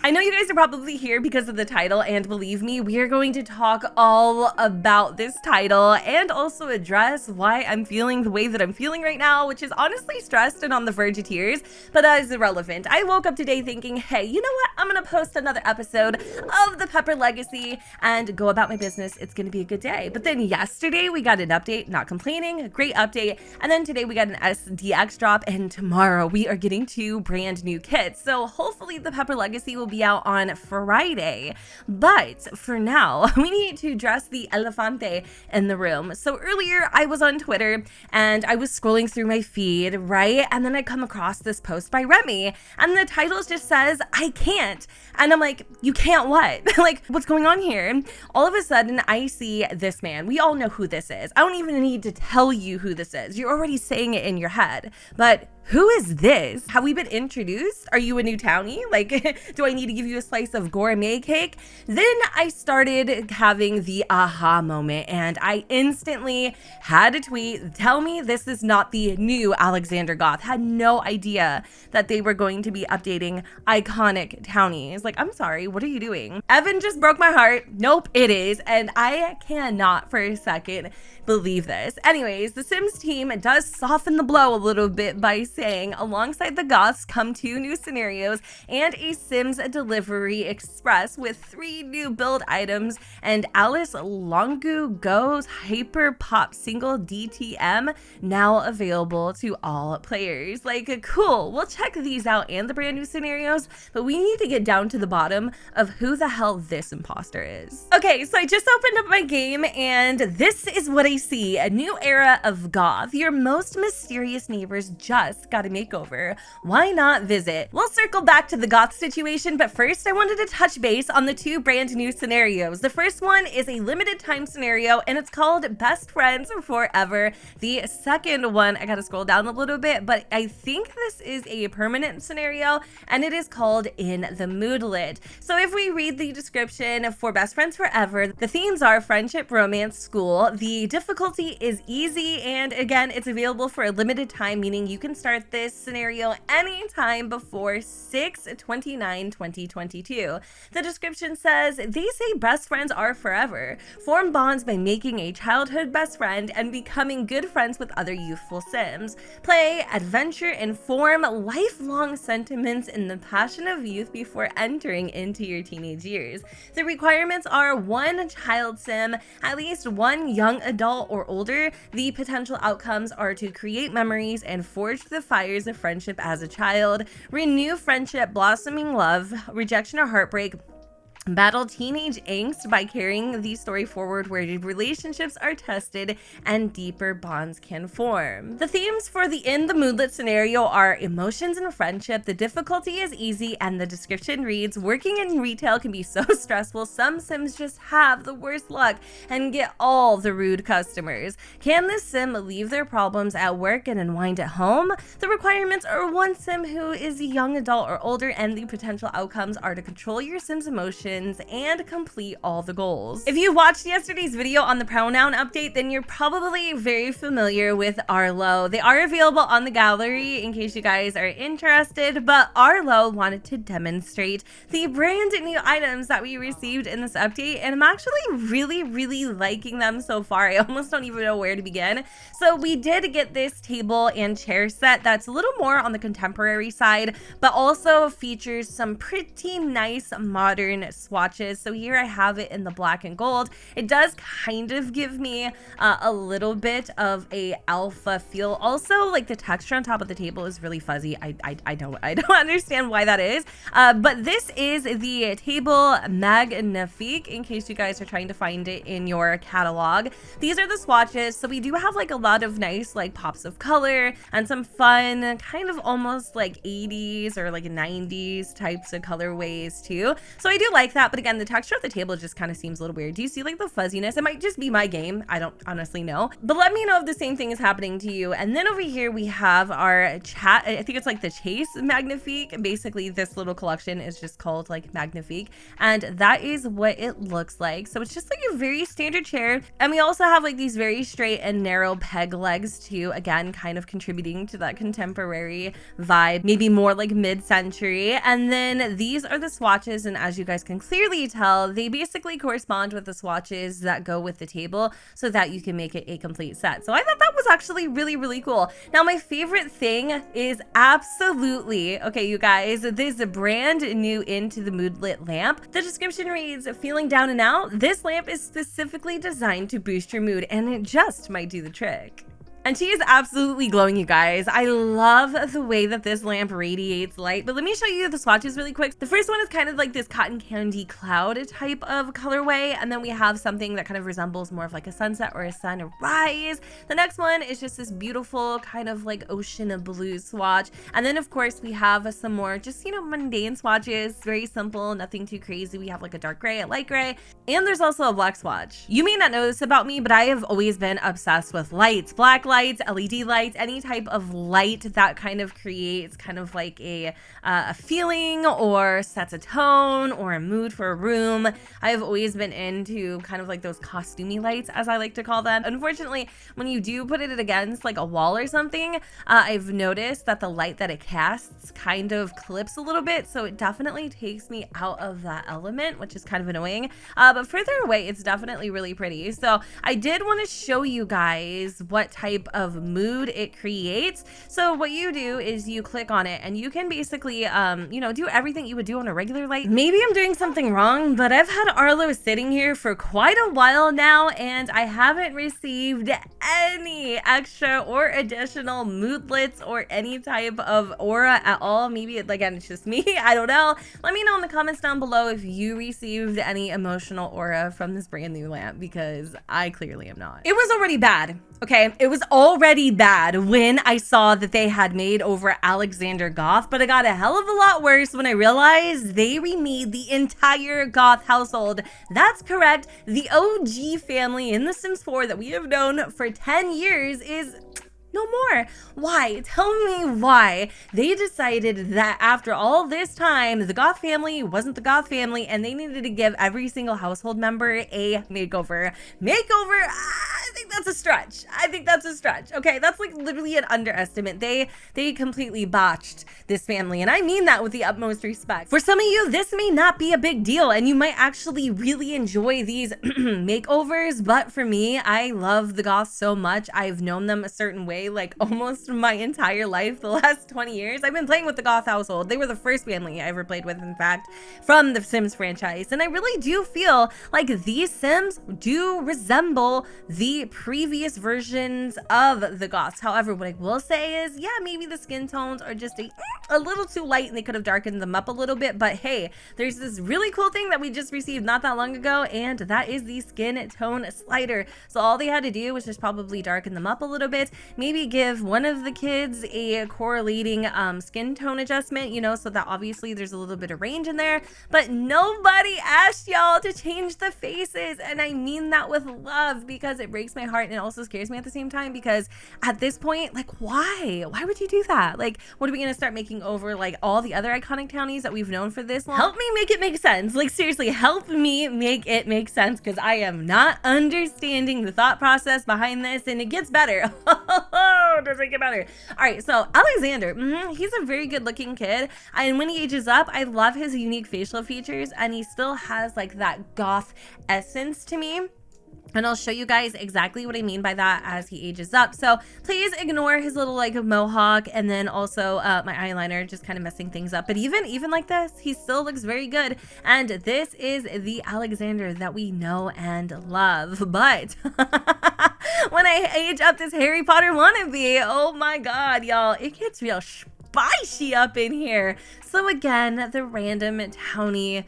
I know you guys are probably here because of the title, and believe me, we are going to talk all about this title and also address why I'm feeling the way that I'm feeling right now, which is honestly stressed and on the verge of tears, but that is irrelevant. I woke up today thinking, hey, you know what? I'm gonna post another episode of the Pepper Legacy and go about my business. It's gonna be a good day. But then yesterday we got an update, not complaining, a great update, and then today we got an SDX drop, and tomorrow we are getting 2 brand new kits. So hopefully the Pepper Legacy will be out on Friday. But for now, we need to address the elefante in the room. So earlier I was on Twitter and I was scrolling through my feed, right? And then I come across this post by Remy, and the title just says, I can't. And I'm like, you can't what? Like, what's going on here? All of a sudden I see this man. We all know who this is. I don't even need to tell you who this is. You're already saying it in your head. But who is this? Have we been introduced? Are you a new townie? Like, do I need to give you a slice of gourmet cake? Then I started having the aha moment, and I instantly had a tweet, tell me this is not the new Alexander Goth. Had no idea that they were going to be updating Iconic townies. Like, I'm sorry, what are you doing? Evan just broke my heart. Nope, it is. And I cannot for a second believe this. Anyways, the Sims team does soften the blow a little bit by saying, alongside the Goths come 2 new scenarios and a Sims delivery express with 3 new build items and Alice Longu Go's Hyper Pop Single DTM now available to all players. Like, cool, we'll check these out and the brand new scenarios, but we need to get down to the bottom of who the hell this imposter is. Okay, so I just opened up my game and this is what I see. A new era of Goth. Your most mysterious neighbors just got a makeover. Why not visit? We'll circle back to the Goth situation, but first I wanted to touch base on the 2 brand new scenarios. The first one is a limited time scenario and it's called Best Friends Forever. The second one, I gotta scroll down a little bit, but I think this is a permanent scenario and it is called In the Moodlet. So if we read the description for Best Friends Forever, the themes are friendship, romance, school. The difficulty is easy, and again, it's available for a limited time, meaning you can start this scenario anytime before 6/29/2022. The description says, they say best friends are forever. Form bonds by making a childhood best friend and becoming good friends with other youthful Sims. Play, adventure, and form lifelong sentiments in the passion of youth before entering into your teenage years. The requirements are 1 child Sim, at least 1 young adult or older. The potential outcomes are to create memories and forge the fires of friendship as a child, renew friendship, blossoming love, rejection or heartbreak, battle teenage angst by carrying the story forward where relationships are tested and deeper bonds can form. The themes for the In the Moodlet scenario are emotions and friendship. The difficulty is easy, and the description reads, working in retail can be so stressful. Some Sims just have the worst luck and get all the rude customers. Can this Sim leave their problems at work and unwind at home? The requirements are 1 Sim who is a young adult or older, and the potential outcomes are to control your Sim's emotions and complete all the goals. If you watched yesterday's video on the pronoun update, then you're probably very familiar with Arlo. They are available on the gallery in case you guys are interested, but Arlo wanted to demonstrate the brand new items that we received in this update, and I'm actually really liking them so far. I almost don't even know where to begin. So we did get this table and chair set that's a little more on the contemporary side, but also features some pretty nice modern swatches. So here I have it in the black and gold. It does kind of give me a little bit of a alpha feel. Also, like, the texture on top of the table is really fuzzy. I don't understand why that is. But this is the table magnifique, in case you guys are trying to find it in your catalog. These are the swatches. So we do have like a lot of nice like pops of color and some fun kind of almost like 80s or like 90s types of colorways too. So I do like like that. But again, the texture of the table just kind of seems a little weird. Do you see like the fuzziness? It might just be my game. I don't honestly know. But let me know if the same thing is happening to you. And then over here we have our chat. I think it's like the Chase Magnifique. Basically, this little collection is just called like Magnifique. And that is what it looks like. So it's just like a very standard chair. And we also have like these very straight and narrow peg legs too. Again, kind of contributing to that contemporary vibe, maybe more like mid-century. And then these are the swatches. And as you guys can clearly tell, they basically correspond with the swatches that go with the table so that you can make it a complete set. So I thought that was actually really, really cool. Now, my favorite thing is absolutely, okay, you guys, this brand new Into the Moodlit lamp. The description reads, feeling down and out? This lamp is specifically designed to boost your mood, and it just might do the trick. And she is absolutely glowing, you guys. I love the way that this lamp radiates light. But let me show you the swatches really quick. The first one is kind of like this cotton candy cloud type of colorway. And then we have something that kind of resembles more of like a sunset or a sunrise. The next one is just this beautiful kind of like ocean blue swatch. And then of course we have some more just, you know, mundane swatches. Very simple, nothing too crazy. We have like a dark gray, a light gray, and there's also a black swatch. You may not know this about me, but I have always been obsessed with lights, black lights, LED lights, any type of light that kind of creates kind of like a feeling or sets a tone or a mood for a room. I have always been into kind of like those costumey lights, as I like to call them. Unfortunately, when you do put it against like a wall or something, I've noticed that the light that it casts kind of clips a little bit, so it definitely takes me out of that element, which is kind of annoying. But further away, it's definitely really pretty. So I did want to show you guys what type of mood it creates. So what you do is you click on it and you can basically you know, do everything you would do on a regular light. Maybe I'm doing something wrong, but I've had Arlo sitting here for quite a while now and I haven't received any extra or additional moodlets or any type of aura at all. Maybe again, it's just me. I don't know. Let me know in the comments down below if you received any emotional aura from this brand new lamp, because I clearly am not. It was already bad. Okay, it was already bad when I saw that they had made over Alexander Goth, but it got a hell of a lot worse when I realized they remade the entire Goth household. That's correct. The OG family in The Sims 4 that we have known for 10 years is no more. Why? Tell me why they decided that after all this time, the Goth family wasn't the Goth family and they needed to give every single household member a makeover. I think that's a stretch. I think that's a stretch. Okay, that's like literally an underestimate. They completely botched this family, and I mean that with the utmost respect. For some of you, this may not be a big deal and you might actually really enjoy these makeovers, but for me, I love the Goths so much. I've known them a certain way like almost my entire life, the last 20 years. I've been playing with the Goth household. They were the first family I ever played with, in fact, from the Sims franchise. And I really do feel like these Sims do resemble the previous versions of the Goths. However, what I will say is, yeah, maybe the skin tones are just a little too light and they could have darkened them up a little bit. But hey, there's this really cool thing that we just received not that long ago, and that is the skin tone slider. So all they had to do was just probably darken them up a little bit, maybe give one of the kids a correlating skin tone adjustment, you know, so that obviously there's a little bit of range in there. But nobody asked y'all to change the faces, and I mean that with love, because it breaks my heart and it also scares me at the same time, because at this point, like, why would you do that? Like, what are we gonna start making over like all the other iconic townies that we've known for this long? Help me make it make sense. Like, seriously, help me make it make sense, because I am not understanding the thought process behind this, and it gets better. Does it get better? All right, so Alexander, he's a very good looking kid, and when he ages up, I love his unique facial features, and he still has like that goth essence to me. And I'll show you guys exactly what I mean by that as he ages up. So please ignore his little like mohawk, and then also my eyeliner just kind of messing things up. But even like this, he still looks very good. And this is the Alexander that we know and love. But when I age up this Harry Potter wannabe, oh my God, y'all, it gets real spicy up in here. So again, the random townie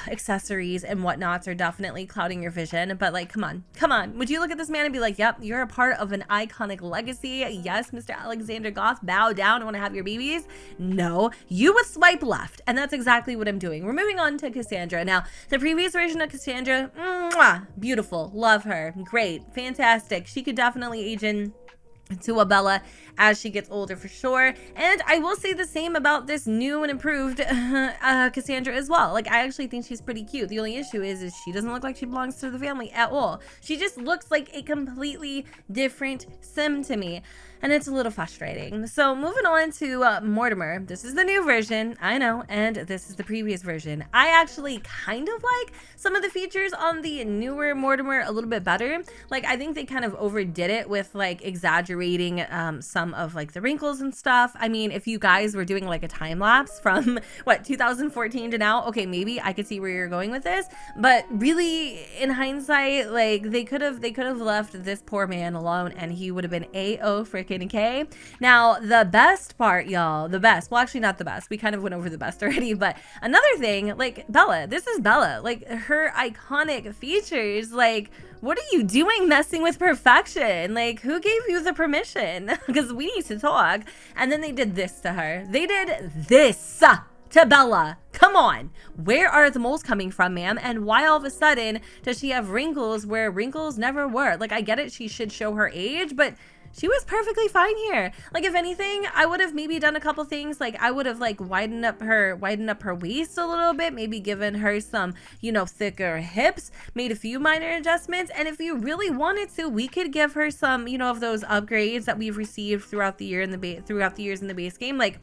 accessories and whatnots are definitely clouding your vision. But like, come on. Would you look at this man and be like, yep, you're a part of an iconic legacy? Yes, Mr. Alexander Goth, bow down, I want to have your babies? No, you would swipe left. And that's exactly what I'm doing. We're moving on to Cassandra. Now, the previous version of Cassandra, mwah, beautiful, love her, great, fantastic. She could definitely age into a Bella as she gets older for sure. And I will say the same about this new and improved Cassandra as well. Like, I actually think she's pretty cute. The only issue is she doesn't look like she belongs to the family at all. She just looks like a completely different sim to me, and it's a little frustrating. So moving on to Mortimer. This is the new version, I know, and this is the previous version. I actually kind of like some of the features on the newer Mortimer a little bit better. Like, I think they kind of overdid it with like exaggerating some of like the wrinkles and stuff. I mean, if you guys were doing like a time lapse from what, 2014 to now, okay, maybe I could see where you're going with this, but really in hindsight, like they could have left this poor man alone and he would have been A-O freaking K. Now, the best part, y'all, the best, well, actually not the best, we kind of went over the best already, but another thing, like Bella, this is Bella, like her iconic features, like, what are you doing messing with perfection? Like, who gave you the permission? Because we need to talk. And then they did this to her. They did this to Bella. Come on. Where are the moles coming from, ma'am? And why all of a sudden does she have wrinkles where wrinkles never were? Like, I get it, she should show her age, but she was perfectly fine here. Like, if anything, I would have maybe done a couple things. Like, I would have like widened up her waist a little bit, maybe given her some, you know, thicker hips, made a few minor adjustments. And if you really wanted to, we could give her some, you know, of those upgrades that we've received throughout the year in the years in the base game. Like,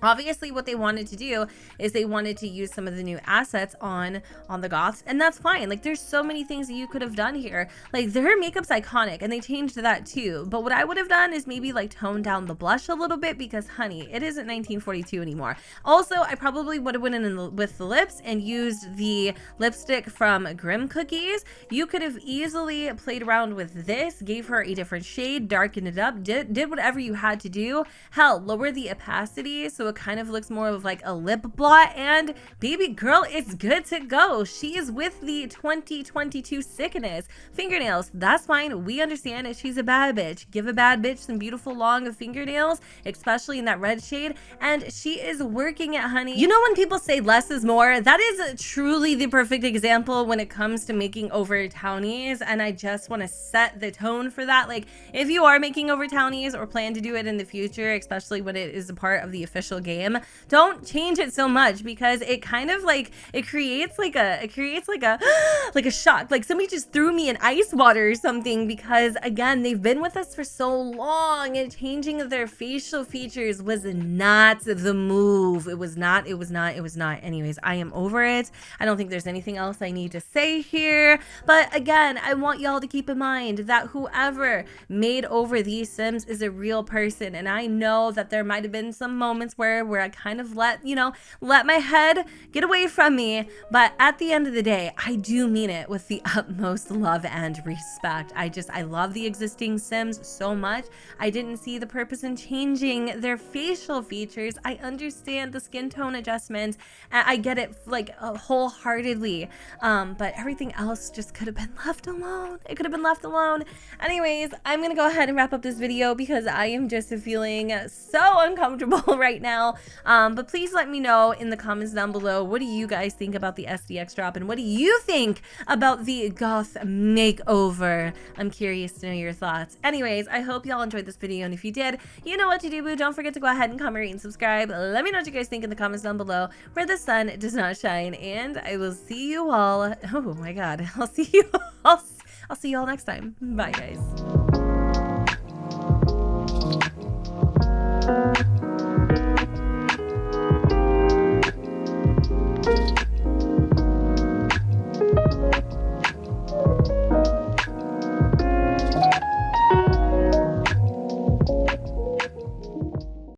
obviously what they wanted to do is they wanted to use some of the new assets on the Goths, and that's fine. Like, there's so many things that you could have done here. Like, her makeup's iconic and they changed that too, but what I would have done is maybe like tone down the blush a little bit, because honey, it isn't 1942 anymore. Also, I probably would have went in with the lips and used the lipstick from Grim Cookies. You could have easily played around with this, gave her a different shade, darkened it up, did whatever you had to do. Hell, lower the opacity so it kind of looks more of like a lip blot, and baby girl is good to go. She is with the 2022 sickness. Fingernails, that's fine. We understand that she's a bad bitch. Give a bad bitch some beautiful long fingernails, especially in that red shade, and she is working it, honey. You know when people say less is more? That is truly the perfect example when it comes to making over townies, and I just want to set the tone for that. Like, if you are making over townies or plan to do it in the future, especially when it is a part of the official game, don't change it so much, because it kind of like it creates like a like a shock, like somebody just threw me in ice water or something, because again, they've been with us for so long and changing their facial features was not the move. It was not. Anyways, I am over it. I don't think there's anything else I need to say here, but again, I want y'all to keep in mind that whoever made over these Sims is a real person, and I know that there might have been some moments where I kind of let my head get away from me, but at the end of the day, I do mean it with the utmost love and respect. I love the existing Sims so much. I didn't see the purpose in changing their facial features. I understand the skin tone adjustments, and I get it like wholeheartedly, but everything else just could have been left alone. It could have been left alone. Anyways, I'm gonna go ahead and wrap up this video because I am just feeling so uncomfortable right now. But please let me know in the comments down below, what do you guys think about the SDX drop, and what do you think about the Goth makeover? I'm curious to know your thoughts. Anyways, I hope y'all enjoyed this video, and if you did, you know what to do, boo. Don't forget to go ahead and comment, rate, and subscribe. Let me know what you guys think in the comments down below, where the sun does not shine, and I will see you all. Oh my god, I'll see you all next time. Bye, guys.